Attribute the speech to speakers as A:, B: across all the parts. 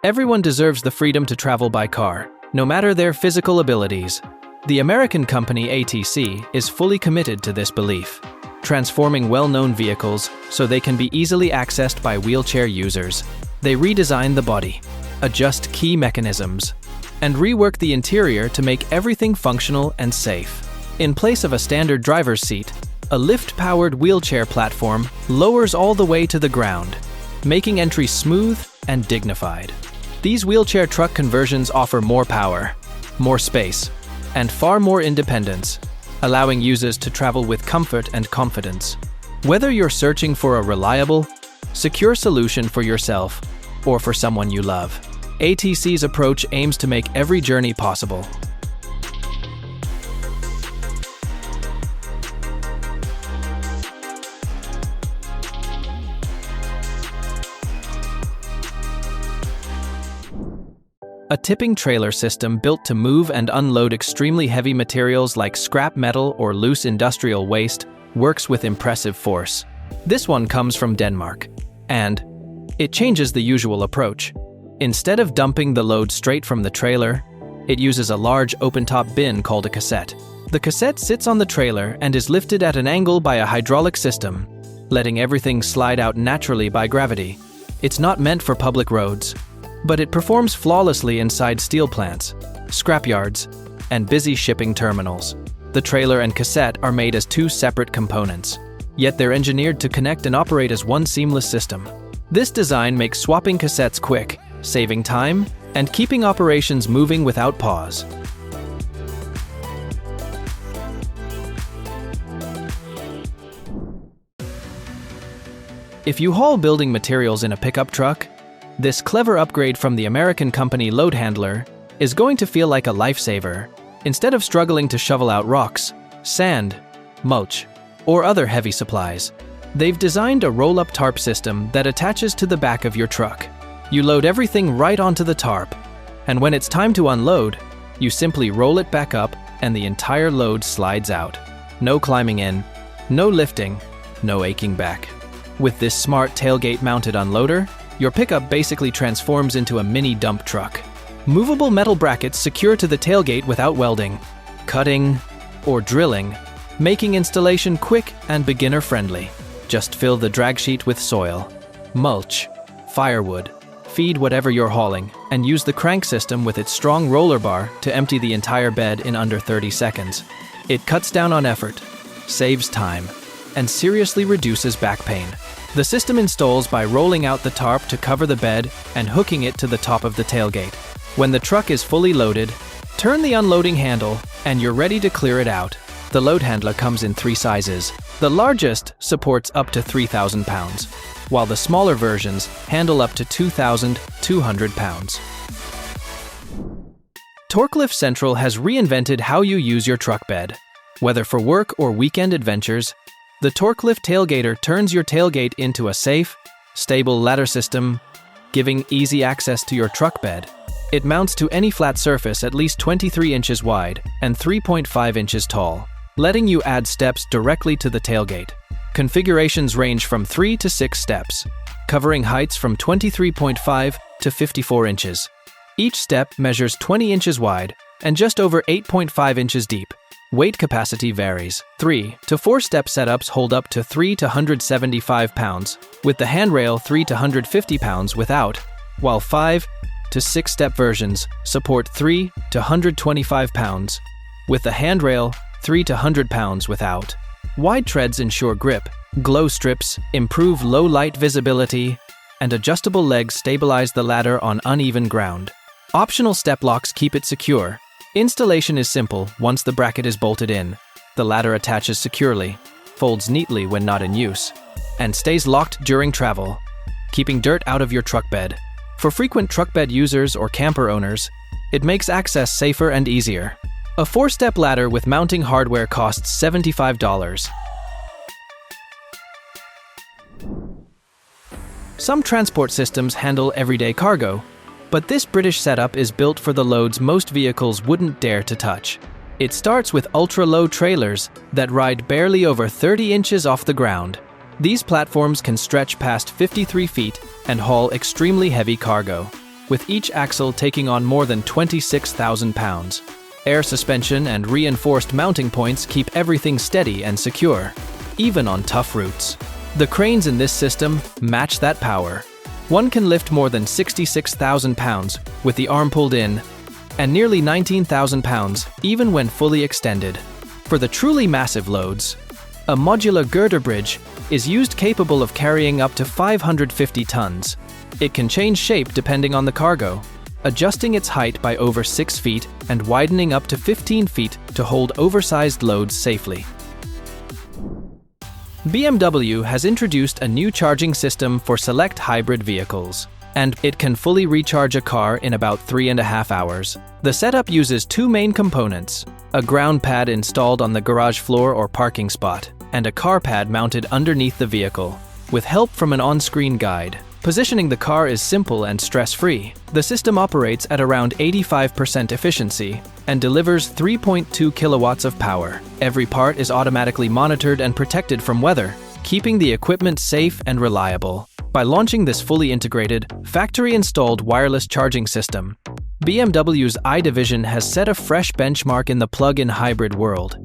A: Everyone deserves the freedom to travel by car, no matter their physical abilities. The American company ATC is fully committed to this belief, transforming well-known vehicles so they can be easily accessed by wheelchair users. They redesign the body, adjust key mechanisms, and rework the interior to make everything functional and safe. In place of a standard driver's seat, a lift-powered wheelchair platform lowers all the way to the ground, making entry smooth and dignified. These wheelchair truck conversions offer more power, more space, and far more independence, allowing users to travel with comfort and confidence. Whether you're searching for a reliable, secure solution for yourself or for someone you love, ATC's approach aims to make every journey possible. A tipping trailer system built to move and unload extremely heavy materials like scrap metal or loose industrial waste works with impressive force. This one comes from Denmark, and it changes the usual approach. Instead of dumping the load straight from the trailer, it uses a large open-top bin called a cassette. The cassette sits on the trailer and is lifted at an angle by a hydraulic system, letting everything slide out naturally by gravity. It's not meant for public roads, but it performs flawlessly inside steel plants, scrapyards, and busy shipping terminals. The trailer and cassette are made as two separate components, yet they're engineered to connect and operate as one seamless system. This design makes swapping cassettes quick, saving time, and keeping operations moving without pause. If you haul building materials in a pickup truck, this clever upgrade from the American company Load Handler is going to feel like a lifesaver. Instead of struggling to shovel out rocks, sand, mulch, or other heavy supplies, they've designed a roll-up tarp system that attaches to the back of your truck. You load everything right onto the tarp, and when it's time to unload, you simply roll it back up and the entire load slides out. No climbing in, no lifting, no aching back. With this smart tailgate-mounted unloader, your pickup basically transforms into a mini dump truck. Movable metal brackets secure to the tailgate without welding, cutting, or drilling, making installation quick and beginner-friendly. Just fill the drag sheet with soil, mulch, firewood, feed whatever you're hauling, and use the crank system with its strong roller bar to empty the entire bed in under 30 seconds. It cuts down on effort, saves time, and seriously reduces back pain. The system installs by rolling out the tarp to cover the bed and hooking it to the top of the tailgate. When the truck is fully loaded, turn the unloading handle and you're ready to clear it out. The load handler comes in 3 sizes. The largest supports up to 3,000 pounds, while the smaller versions handle up to 2,200 pounds. TorqueLift Central has reinvented how you use your truck bed. Whether for work or weekend adventures, the TorqueLift Tailgater turns your tailgate into a safe, stable ladder system, giving easy access to your truck bed. It mounts to any flat surface at least 23 inches wide and 3.5 inches tall, letting you add steps directly to the tailgate. Configurations range from 3 to 6 steps, covering heights from 23.5 to 54 inches. Each step measures 20 inches wide and just over 8.5 inches deep. Weight capacity varies. 3 to 4 step setups hold up to 3 to 175 pounds, with the handrail 3 to 150 pounds without, while 5 to 6 step versions support 3 to 125 pounds, with the handrail 3 to 100 pounds without. Wide treads ensure grip, glow strips improve low light visibility, and adjustable legs stabilize the ladder on uneven ground. Optional step locks keep it secure. Installation is simple once the bracket is bolted in. The ladder attaches securely, folds neatly when not in use, and stays locked during travel, keeping dirt out of your truck bed. For frequent truck bed users or camper owners, it makes access safer and easier. A 4-step ladder with mounting hardware costs $75. Some transport systems handle everyday cargo, but this British setup is built for the loads most vehicles wouldn't dare to touch. It starts with ultra-low trailers that ride barely over 30 inches off the ground. These platforms can stretch past 53 feet and haul extremely heavy cargo. with each axle taking on more than 26,000 pounds. Air suspension and reinforced mounting points keep everything steady and secure, even on tough routes. The cranes in this system match that power. One can lift more than 66,000 pounds with the arm pulled in, and nearly 19,000 pounds even when fully extended. For the truly massive loads, a modular girder bridge is used, capable of carrying up to 550 tons. It can change shape depending on the cargo, adjusting its height by over 6 feet and widening up to 15 feet to hold oversized loads safely. BMW has introduced a new charging system for select hybrid vehicles, and it can fully recharge a car in about 3.5 hours. The setup uses two main components: a ground pad installed on the garage floor or parking spot, and a car pad mounted underneath the vehicle, with help from an on-screen guide. Positioning the car is simple and stress-free. The system operates at around 85% efficiency and delivers 3.2 kilowatts of power. Every part is automatically monitored and protected from weather, keeping the equipment safe and reliable. By launching this fully integrated, factory-installed wireless charging system, BMW's i division has set a fresh benchmark in the plug-in hybrid world.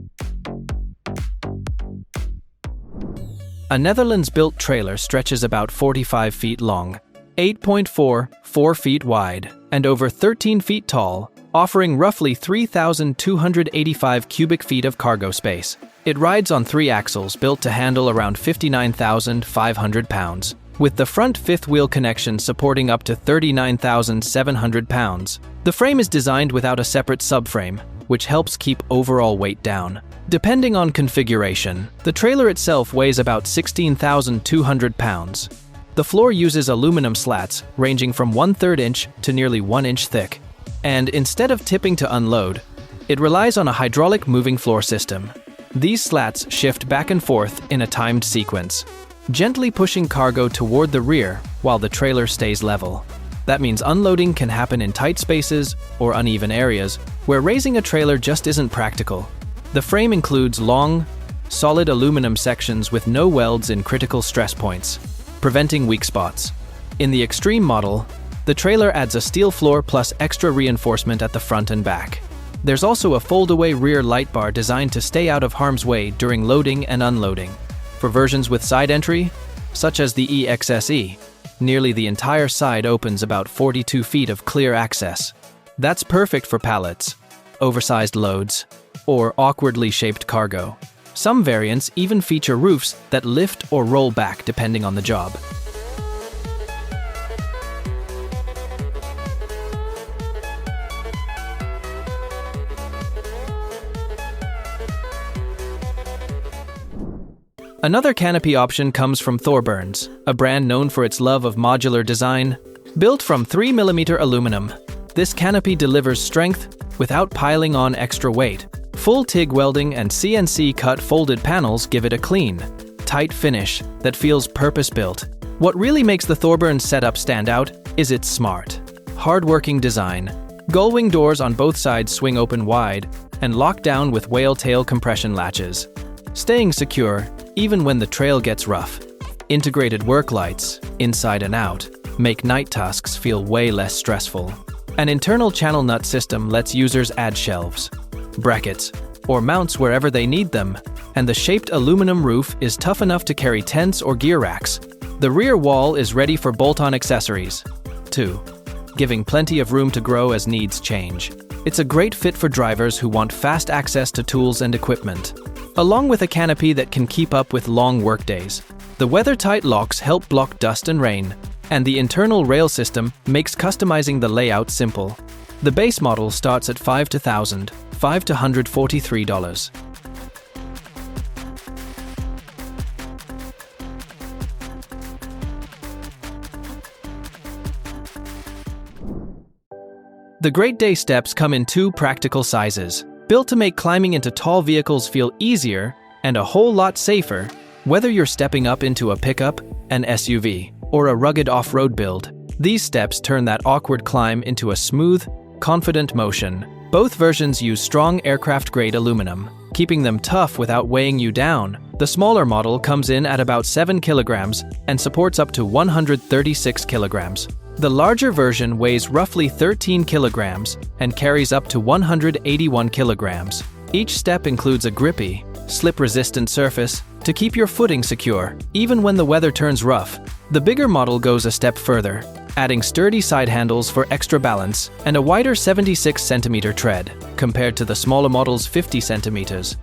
A: A Netherlands-built trailer stretches about 45 feet long, 8.44 feet wide, and over 13 feet tall, offering roughly 3,285 cubic feet of cargo space. It rides on 3 axles built to handle around 59,500 pounds, with the front fifth wheel connection supporting up to 39,700 pounds. The frame is designed without a separate subframe, which helps keep overall weight down. Depending on configuration, the trailer itself weighs about 16,200 pounds. The floor uses aluminum slats ranging from 1/3 inch to nearly 1 inch thick. And instead of tipping to unload, it relies on a hydraulic moving floor system. These slats shift back and forth in a timed sequence, gently pushing cargo toward the rear while the trailer stays level. That means unloading can happen in tight spaces or uneven areas where raising a trailer just isn't practical. The frame includes long, solid aluminum sections with no welds in critical stress points, preventing weak spots. In the extreme model, the trailer adds a steel floor plus extra reinforcement at the front and back. There's also a fold-away rear light bar designed to stay out of harm's way during loading and unloading. For versions with side entry, such as the EXSE, nearly the entire side opens about 42 feet of clear access. That's perfect for pallets, oversized loads, or awkwardly shaped cargo. Some variants even feature roofs that lift or roll back depending on the job. Another canopy option comes from Thorburns, a brand known for its love of modular design. Built from 3mm aluminum, this canopy delivers strength without piling on extra weight. Full TIG welding and CNC-cut folded panels give it a clean, tight finish that feels purpose-built. What really makes the Thorburns setup stand out is its smart, hard-working design. Gull-wing doors on both sides swing open wide and lock down with whale tail compression latches, staying secure even when the trail gets rough. Integrated work lights, inside and out, make night tasks feel way less stressful. An internal channel nut system lets users add shelves, brackets, or mounts wherever they need them, and the shaped aluminum roof is tough enough to carry tents or gear racks. The rear wall is ready for bolt-on accessories, too, giving plenty of room to grow as needs change. It's a great fit for drivers who want fast access to tools and equipment. Along with a canopy that can keep up with long workdays, the weather-tight locks help block dust and rain, and the internal rail system makes customizing the layout simple. The base model starts at $5,143. The Great Day steps come in 2 practical sizes, built to make climbing into tall vehicles feel easier and a whole lot safer. Whether you're stepping up into a pickup, an SUV, or a rugged off-road build, these steps turn that awkward climb into a smooth, confident motion. Both versions use strong aircraft-grade aluminum, keeping them tough without weighing you down. The smaller model comes in at about 7 kilograms and supports up to 136 kilograms. The larger version weighs roughly 13 kilograms and carries up to 181 kilograms. Each step includes a grippy, slip-resistant surface to keep your footing secure, even when the weather turns rough. The bigger model goes a step further, adding sturdy side handles for extra balance and a wider 76-centimeter tread, compared to the smaller model's 50 centimeters.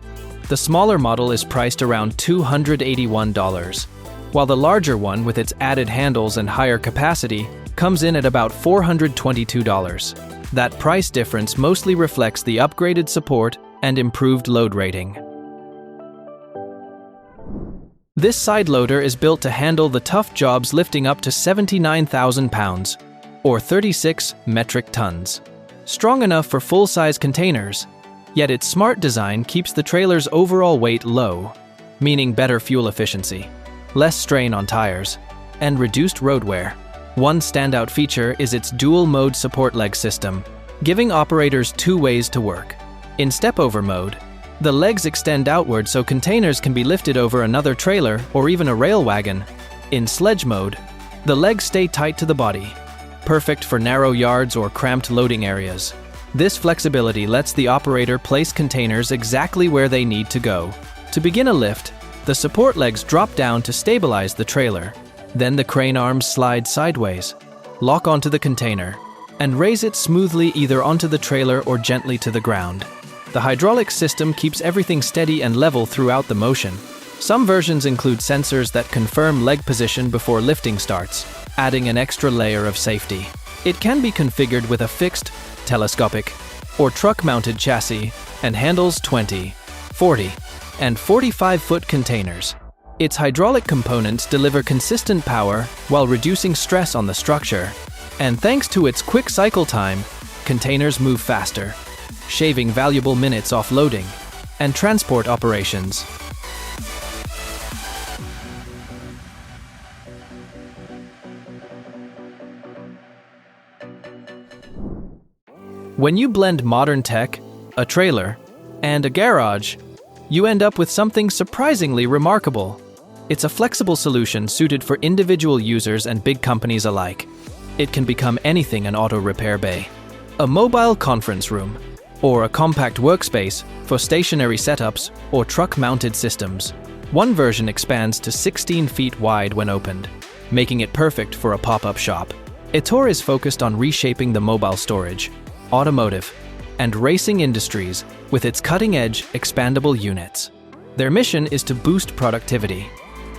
A: The smaller model is priced around $281, while the larger one, with its added handles and higher capacity, comes in at about $422. That price difference mostly reflects the upgraded support and improved load rating. This side loader is built to handle the tough jobs lifting up to 79,000 pounds, or 36 metric tons. Strong enough for full-size containers, yet its smart design keeps the trailer's overall weight low, meaning better fuel efficiency, less strain on tires, and reduced road wear. One standout feature is its dual-mode support leg system, giving operators two ways to work. In step-over mode, the legs extend outward so containers can be lifted over another trailer or even a rail wagon. In sledge mode, the legs stay tight to the body, perfect for narrow yards or cramped loading areas. This flexibility lets the operator place containers exactly where they need to go. To begin a lift, the support legs drop down to stabilize the trailer. Then the crane arms slide sideways, lock onto the container, and raise it smoothly either onto the trailer or gently to the ground. The hydraulic system keeps everything steady and level throughout the motion. Some versions include sensors that confirm leg position before lifting starts, adding an extra layer of safety. It can be configured with a fixed, telescopic, or truck-mounted chassis and handles 20, 40, and 45-foot containers. Its hydraulic components deliver consistent power while reducing stress on the structure. And thanks to its quick cycle time, containers move faster, shaving valuable minutes off loading and transport operations. When you blend modern tech, a trailer, and a garage, you end up with something surprisingly remarkable. It's a flexible solution suited for individual users and big companies alike. It can become anything: an auto repair bay, a mobile conference room, or a compact workspace for stationary setups or truck-mounted systems. One version expands to 16 feet wide when opened, making it perfect for a pop-up shop. Ettore is focused on reshaping the mobile storage, automotive, and racing industries with its cutting-edge expandable units. Their mission is to boost productivity,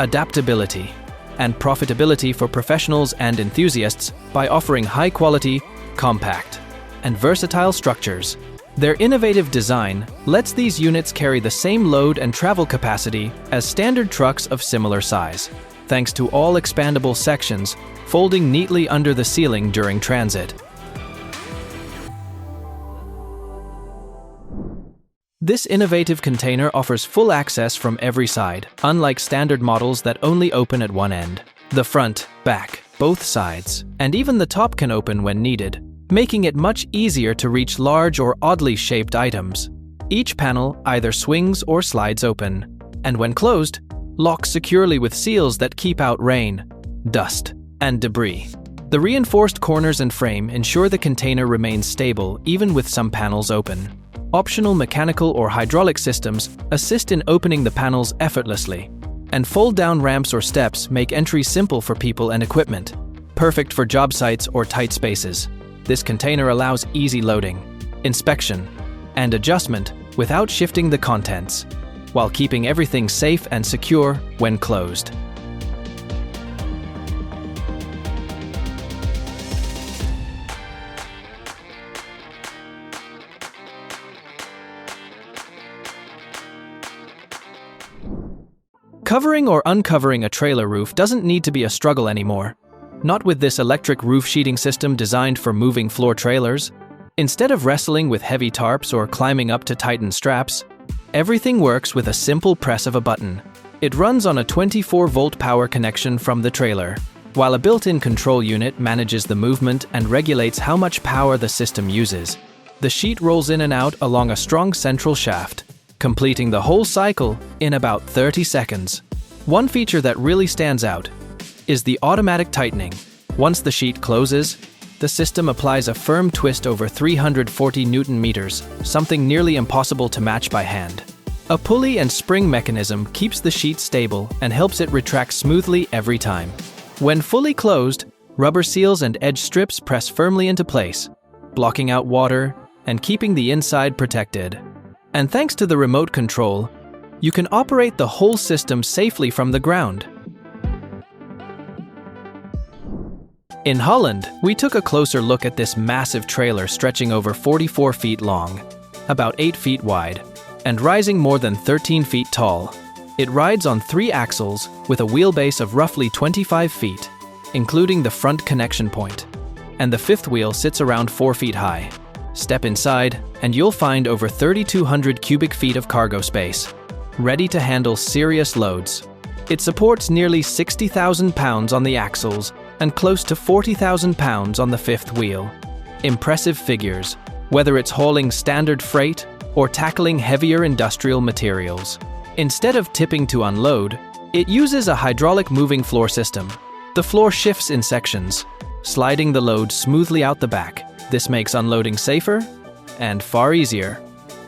A: adaptability, and profitability for professionals and enthusiasts by offering high-quality, compact, and versatile structures. Their innovative design lets these units carry the same load and travel capacity as standard trucks of similar size, thanks to all expandable sections folding neatly under the ceiling during transit. This innovative container offers full access from every side, unlike standard models that only open at one end. The front, back, both sides, and even the top can open when needed, making it much easier to reach large or oddly shaped items. Each panel either swings or slides open, and when closed, locks securely with seals that keep out rain, dust, and debris. The reinforced corners and frame ensure the container remains stable even with some panels open. Optional mechanical or hydraulic systems assist in opening the panels effortlessly, and fold-down ramps or steps make entry simple for people and equipment, perfect for job sites or tight spaces. This container allows easy loading, inspection, and adjustment without shifting the contents, while keeping everything safe and secure when closed. Covering or uncovering a trailer roof doesn't need to be a struggle anymore. Not with this electric roof sheeting system designed for moving floor trailers. Instead of wrestling with heavy tarps or climbing up to tighten straps, everything works with a simple press of a button. It runs on a 24-volt power connection from the trailer, while a built-in control unit manages the movement and regulates how much power the system uses. The sheet rolls in and out along a strong central shaft, completing the whole cycle in about 30 seconds. One feature that really stands out is the automatic tightening. Once the sheet closes, the system applies a firm twist over 340 Newton meters, something nearly impossible to match by hand. A pulley and spring mechanism keeps the sheet stable and helps it retract smoothly every time. When fully closed, rubber seals and edge strips press firmly into place, blocking out water and keeping the inside protected. And thanks to the remote control, you can operate the whole system safely from the ground. In Holland, we took a closer look at this massive trailer stretching over 44 feet long, about 8 feet wide, and rising more than 13 feet tall. It rides on 3 axles with a wheelbase of roughly 25 feet, including the front connection point, and the 5th wheel sits around 4 feet high. Step inside, and you'll find over 3,200 cubic feet of cargo space, ready to handle serious loads. It supports nearly 60,000 pounds on the axles and close to 40,000 pounds on the 5th wheel. Impressive figures, whether it's hauling standard freight or tackling heavier industrial materials. Instead of tipping to unload, it uses a hydraulic moving floor system. The floor shifts in sections, sliding the load smoothly out the back. This makes unloading safer and far easier,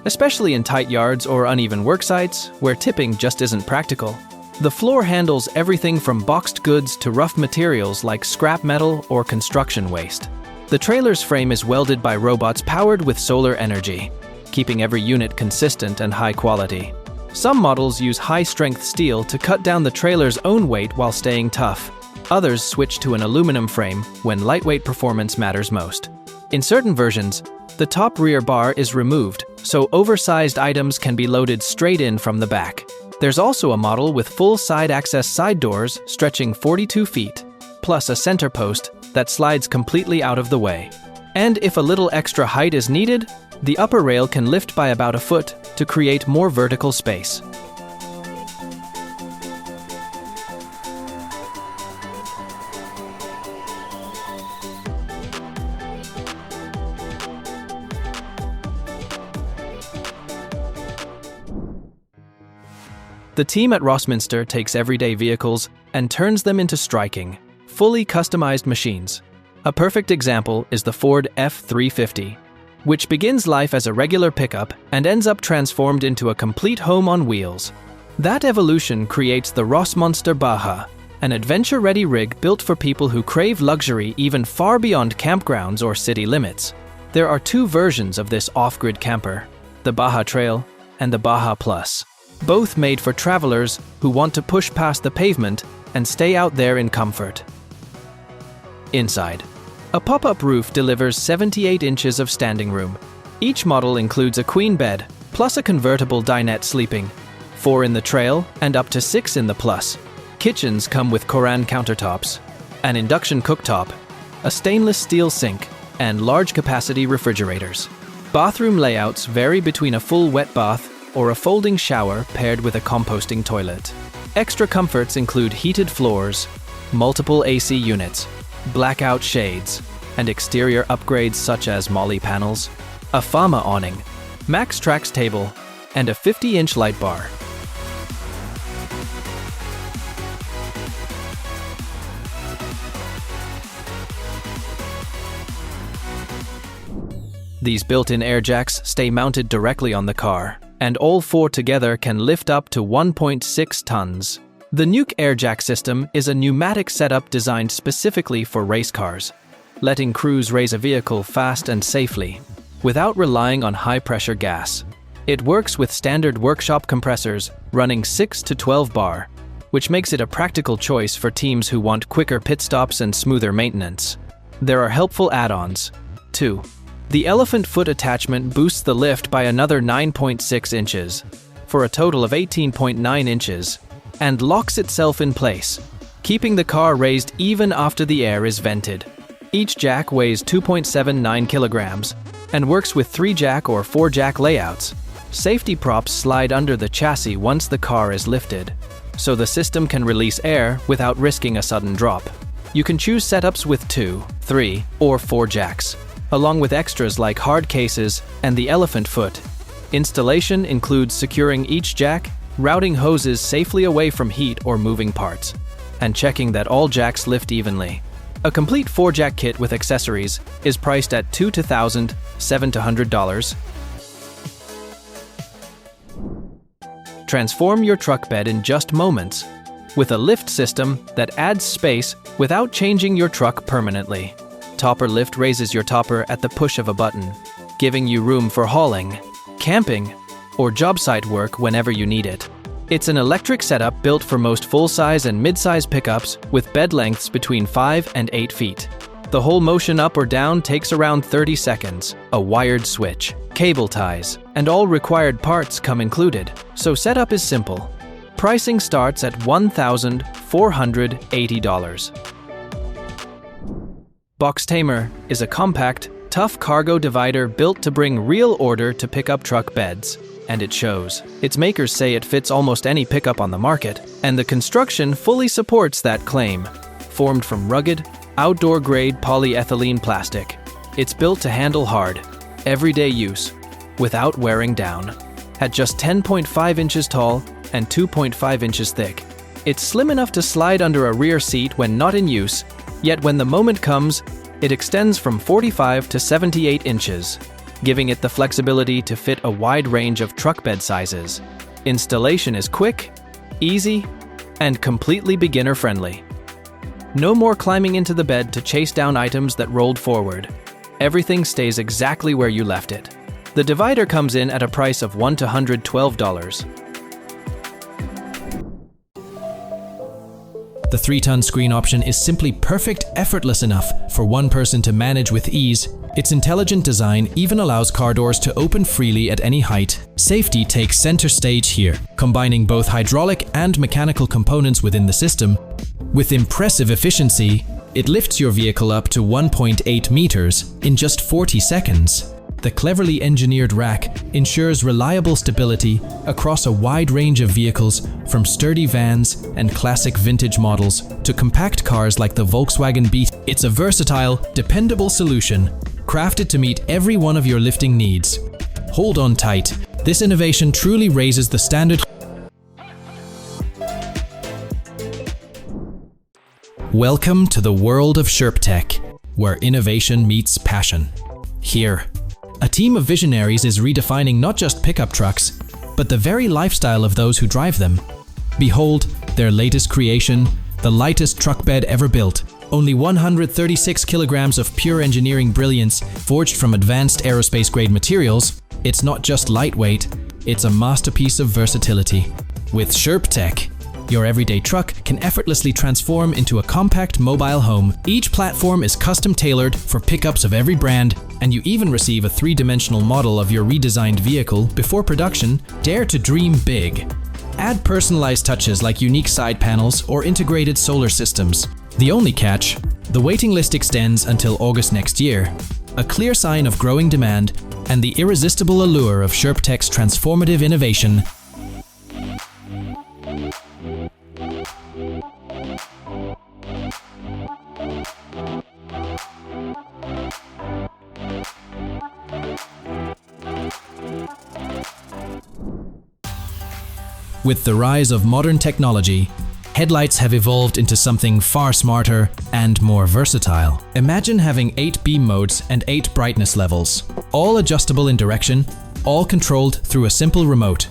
A: especially in tight yards or uneven work sites where tipping just isn't practical. The floor handles everything from boxed goods to rough materials like scrap metal or construction waste. The trailer's frame is welded by robots powered with solar energy, keeping every unit consistent and high quality. Some models use high-strength steel to cut down the trailer's own weight while staying tough. Others switch to an aluminum frame when lightweight performance matters most. In certain versions, the top rear bar is removed, so oversized items can be loaded straight in from the back. There's also a model with full side access side doors stretching 42 feet, plus a center post that slides completely out of the way. And if a little extra height is needed, the upper rail can lift by about a foot to create more vertical space. The team at Rossminster takes everyday vehicles and turns them into striking, fully customized machines. A perfect example is the Ford F-350, which begins life as a regular pickup and ends up transformed into a complete home on wheels. That evolution creates the Rossmonster Baja, an adventure-ready rig built for people who crave luxury even far beyond campgrounds or city limits. There are 2 versions of this off-grid camper, the Baja Trail and the Baja Plus, both made for travelers who want to push past the pavement and stay out there in comfort. Inside, a pop-up roof delivers 78 inches of standing room. Each model includes a queen bed, plus a convertible dinette sleeping, 4 in the Trail and up to 6 in the Plus. Kitchens come with Koran countertops, an induction cooktop, a stainless steel sink, and large-capacity refrigerators. Bathroom layouts vary between a full wet bath or a folding shower paired with a composting toilet. Extra comforts include heated floors, multiple AC units, blackout shades, and exterior upgrades such as Molly panels, a Fama awning, Max Trax table, and a 50-inch light bar. These built-in air jacks stay mounted directly on the car, and all 4 together can lift up to 1.6 tons. The Nuke air jack system is a pneumatic setup designed specifically for race cars, letting crews raise a vehicle fast and safely, without relying on high-pressure gas. It works with standard workshop compressors running 6 to 12 bar, which makes it a practical choice for teams who want quicker pit stops and smoother maintenance. There are helpful add-ons, too. The elephant foot attachment boosts the lift by another 9.6 inches, for a total of 18.9 inches, and locks itself in place, keeping the car raised even after the air is vented. Each jack weighs 2.79 kilograms and works with 3-jack or 4-jack layouts. Safety props slide under the chassis once the car is lifted, so the system can release air without risking a sudden drop. You can choose setups with 2, 3, or 4 jacks, along with extras like hard cases and the elephant foot. Installation includes securing each jack, routing hoses safely away from heat or moving parts, and checking that all jacks lift evenly. A complete 4-jack kit with accessories is priced at $2,700. Transform your truck bed in just moments with a lift system that adds space without changing your truck permanently. Topper lift raises your topper at the push of a button, giving you room for hauling, camping, or job site work whenever you need it. It's an electric setup built for most full-size and mid-size pickups with bed lengths between 5 and 8 feet. The whole motion up or down takes around 30 seconds, a wired switch, cable ties, and all required parts come included, so setup is simple. Pricing starts at $1,480. Box Tamer is a compact, tough cargo divider built to bring real order to pickup truck beds. And it shows. Its makers say it fits almost any pickup on the market, and the construction fully supports that claim. Formed from rugged, outdoor-grade polyethylene plastic, it's built to handle hard, everyday use, without wearing down. At just 10.5 inches tall and 2.5 inches thick, it's slim enough to slide under a rear seat when not in use, yet when the moment comes, it extends from 45 to 78 inches. Giving it the flexibility to fit a wide range of truck bed sizes. Installation is quick, easy, and completely beginner-friendly. No more climbing into the bed to chase down items that rolled forward. Everything stays exactly where you left it. The divider comes in at a price of $112. The 3-ton screen option is simply perfect, effortless enough for one person to manage with ease. Its intelligent design even allows car doors to open freely at any height. Safety takes center stage here, combining both hydraulic and mechanical components within the system. With impressive efficiency, it lifts your vehicle up to 1.8 meters in just 40 seconds. The cleverly engineered rack ensures reliable stability across a wide range of vehicles, from sturdy vans and classic vintage models to compact cars like the Volkswagen Beetle. It's a versatile, dependable solution, crafted to meet every one of your lifting needs. Hold on tight. This innovation truly raises the standard. Welcome to the world of SherpTech, where innovation meets passion. Here, a team of visionaries is redefining not just pickup trucks, but the very lifestyle of those who drive them. Behold, their latest creation, the lightest truck bed ever built. Only 136 kilograms of pure engineering brilliance, forged from advanced aerospace-grade materials. It's not just lightweight, it's a masterpiece of versatility. With SherpTech, your everyday truck can effortlessly transform into a compact mobile home. Each platform is custom-tailored for pickups of every brand, and you even receive a 3-dimensional model of your redesigned vehicle before production. Dare to dream big. Add personalized touches like unique side panels or integrated solar systems. The only catch, the waiting list extends until August next year. A clear sign of growing demand and the irresistible allure of SherpTech's transformative innovation. With the rise of modern technology, headlights have evolved into something far smarter and more versatile. Imagine having 8 beam modes and 8 brightness levels, all adjustable in direction, all controlled through a simple remote.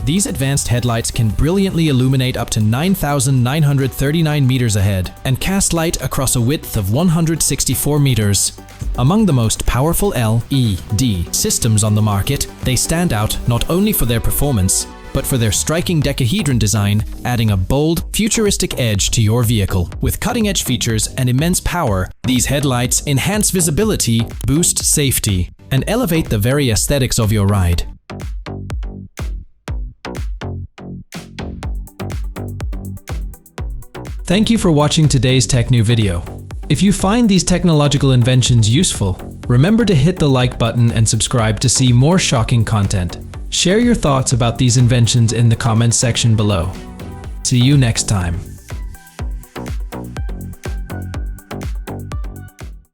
A: These advanced headlights can brilliantly illuminate up to 9,939 meters ahead and cast light across a width of 164 meters. Among the most powerful LED systems on the market, they stand out not only for their performance, but for their striking decahedron design, adding a bold, futuristic edge to your vehicle. With cutting-edge features and immense power, these headlights enhance visibility, boost safety, and elevate the very aesthetics of your ride. Thank you for watching today's TechNew video. If you find these technological inventions useful, remember to hit the like button and subscribe to see more shocking content. Share your thoughts about these inventions in the comments section below. See you next time.